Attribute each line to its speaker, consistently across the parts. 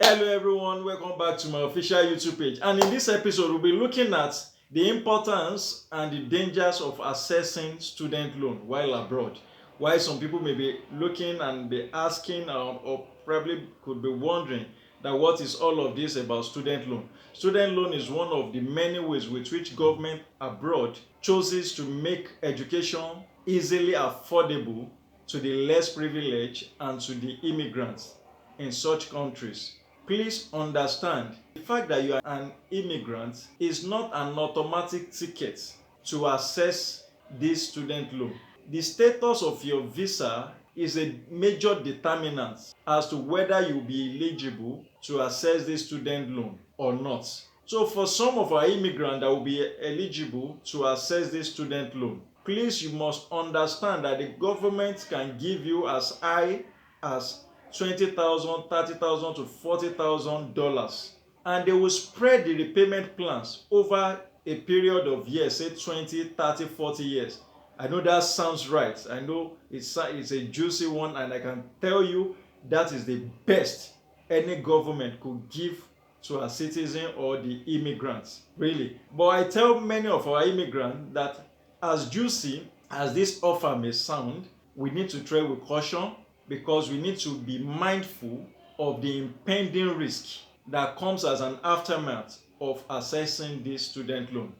Speaker 1: Hello everyone, welcome back to my official YouTube page. And in this episode, we'll be looking at the importance and the dangers of accessing student loan while abroad. Why some people may be looking and be asking or probably could be wondering that what is all of this about student loan. Student loan is one of the many ways with which government abroad chooses to make education easily affordable to the less privileged and to the immigrants in such countries. Please understand, the fact that you are an immigrant is not an automatic ticket to access this student loan. The status of your visa is a major determinant as to whether you'll be eligible to access this student loan or not. So for some of our immigrants that will be eligible to access this student loan, please, you must understand that the government can give you as high as $20,000, $30,000 to $40,000, and they will spread the repayment plans over a period of years, say 20, 30, 40 years. I know that sounds right. I know it's a juicy one, and I can tell you that is the best any government could give to a citizen or the immigrants, really. But I tell many of our immigrants that as juicy as this offer may sound, we need to tread with caution, because we need to be mindful of the impending risk that comes as an aftermath of accessing this student loan.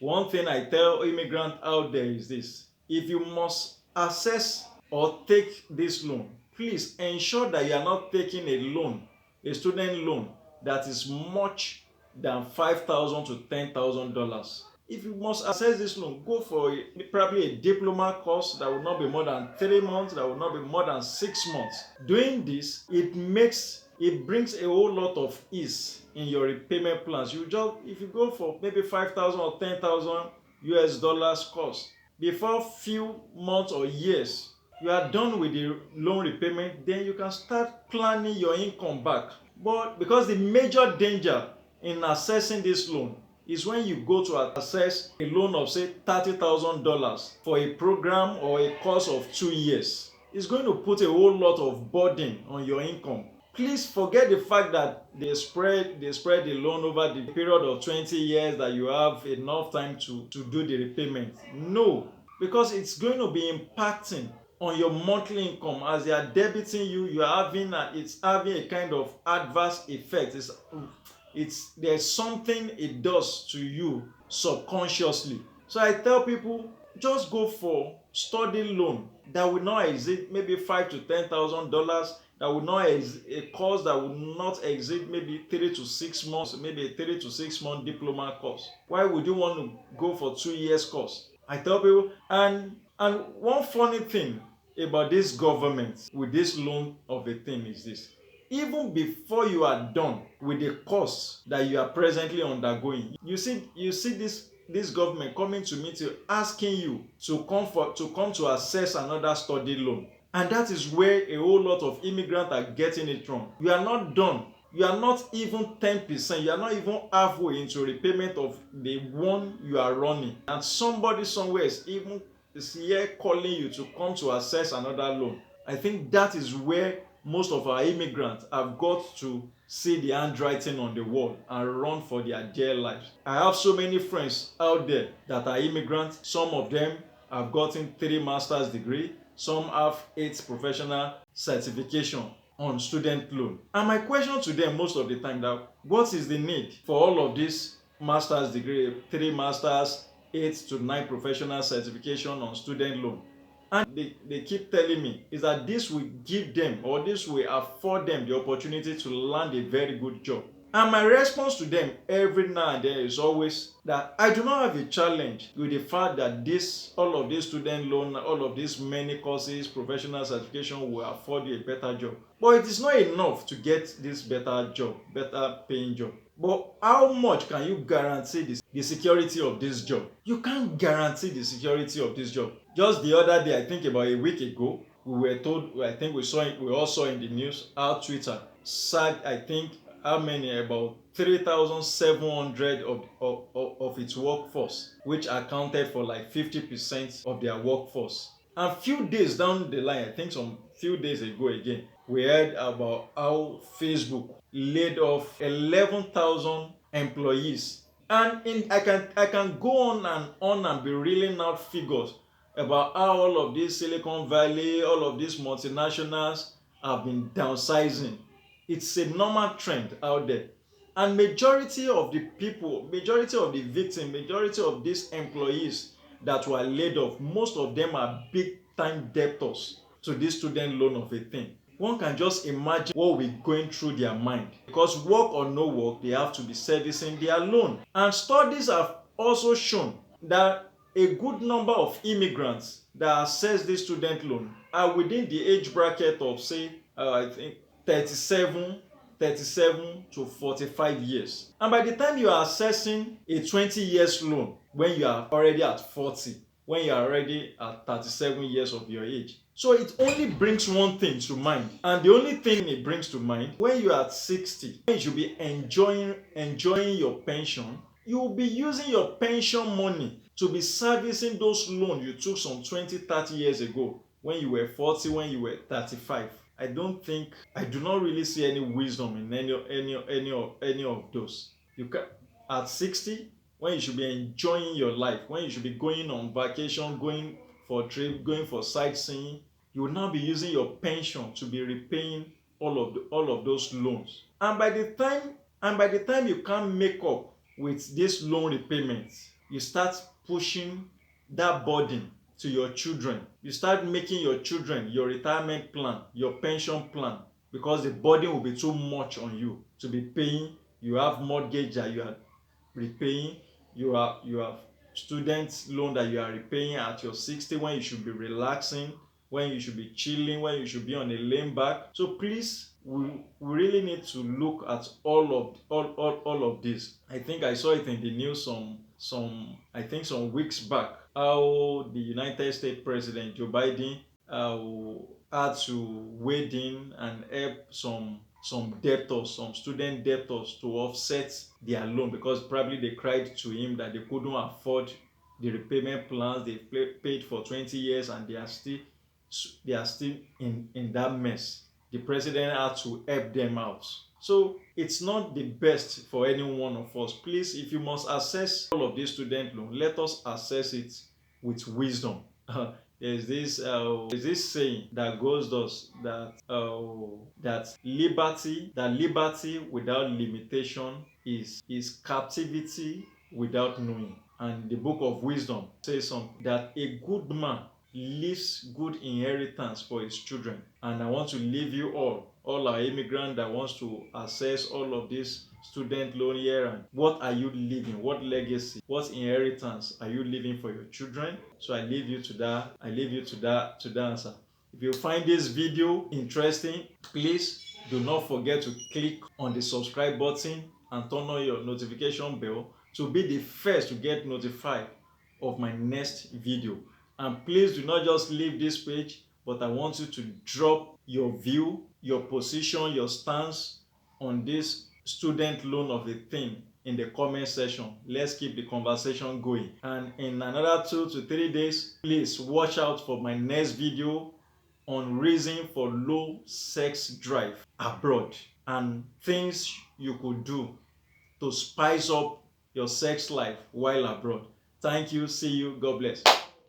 Speaker 1: One thing I tell immigrants out there is this: if you must access or take this loan, please ensure that you are not taking a student loan that is much than $5,000 to $10,000. If you must access this loan, go for probably a diploma course that will not be more than 3 months, that will not be more than 6 months. Doing this, it brings a whole lot of ease in your repayment plans. If you go for maybe 5,000 or 10,000 US dollars course, before few months or years you are done with the loan repayment, then you can start planning your income back. But because the major danger in accessing this loan is when you go to access a loan of say $30,000 for a program or a course of 2 years, it's going to put a whole lot of burden on your income. Please forget the fact that they spread the loan over the period of 20 years, that you have enough time to do the repayment. No, because it's going to be impacting on your monthly income. As they are debiting you, it's having a kind of adverse effect. There's something it does to you subconsciously. So I tell people, just go for study loan that will not exceed maybe $5,000 to $10,000, that will not a course that will not exceed maybe 3 to 6 months, maybe a 3 to 6 month diploma course. Why would you want to go for 2 years course? I tell people, and one funny thing about this government with this loan of a thing is this: even before you are done with the course that you are presently undergoing, you see this government coming to meet you, asking you to come to access another study loan. And that is where a whole lot of immigrants are getting it wrong. You are not done. You are not even 10%. You are not even halfway into repayment of the one you are running, and somebody somewhere is here calling you to come to access another loan. I think that is where most of our immigrants have got to see the handwriting on the wall and run for their dear lives. I have so many friends out there that are immigrants. Some of them have gotten 3 master's degree. Some have 8 professional certification on student loan. And my question to them most of the time, that what is the need for all of this master's degree, 3 masters, 8 to 9 professional certification on student loan? And they keep telling me is that this will give them, or this will afford them, the opportunity to land a very good job. And my response to them every now and then is always that I do not have a challenge with the fact that all of this student loan, all of these many courses, professional certification will afford you a better job. But it is not enough to get this better job, better paying job. But how much can you guarantee the security of this job? You can't guarantee the security of this job. Just the other day, I think about a week ago, we were told, I think we all saw in the news how Twitter sacked, I think, how many? About 3,700 of its workforce, which accounted for like 50% of their workforce. And few days down the line, I think some few days ago again, we heard about how Facebook laid off 11,000 employees. And I can go on and be reeling out figures about how all of these Silicon Valley, all of these multinationals have been downsizing. It's a normal trend out there. And majority of the people, majority of the victims, majority of these employees that were laid off, most of them are big time debtors to this student loan of a thing. One can just imagine what will be going through their mind, because work or no work, they have to be servicing their loan. And studies have also shown that a good number of immigrants that access this student loan are within the age bracket of, say, I think 37 to 45 years. And by the time you are assessing a 20 years loan, when you are already at 40, when you are already at 37 years of your age. So it only brings one thing to mind. And the only thing it brings to mind, when you are at 60, when you should be enjoying your pension, you will be using your pension money to be servicing those loans you took some 20-30 years ago, when you were 40, when you were 35. I do not really see any wisdom in any of those. At 60, when you should be enjoying your life, when you should be going on vacation, going for trip, going for sightseeing, you will now be using your pension to be repaying all of those loans. And by the time you can't make up with this loan repayments, you start pushing that burden to your children. You start making your children your retirement plan, your pension plan, because the burden will be too much on you to be paying. You have mortgage that you are repaying, you have student loan that you are repaying at your 60, when you should be relaxing, when you should be chilling, when you should be on a lane back. So please, we really need to look at all of this. I think I saw it in the news some weeks back, how the United States President Joe Biden had to wade in and help some debtors, some student debtors, to offset their loan, because probably they cried to him that they couldn't afford the repayment plans they paid for 20 years, and they are still in that mess. The president had to help them out. So it's not the best for any one of us. Please, if you must assess all of this student loan, let us assess it with wisdom. There's this saying that goes thus, that liberty without limitation is captivity without knowing. And the book of wisdom says something, that a good man leaves good inheritance for his children. And I want to leave you all our immigrants that wants to access all of this student loan here, and what are you leaving? What legacy, what inheritance are you leaving for your children? So I leave you to that answer. If you find this video interesting, please do not forget to click on the subscribe button and turn on your notification bell to be the first to get notified of my next video. And please do not just leave this page, but I want you to drop your view, your position, your stance on this student loan of a thing in the comment section. Let's keep the conversation going. And in another 2 to 3 days, please watch out for my next video on reason for low sex drive abroad, and things you could do to spice up your sex life while abroad. Thank you. See you. God bless.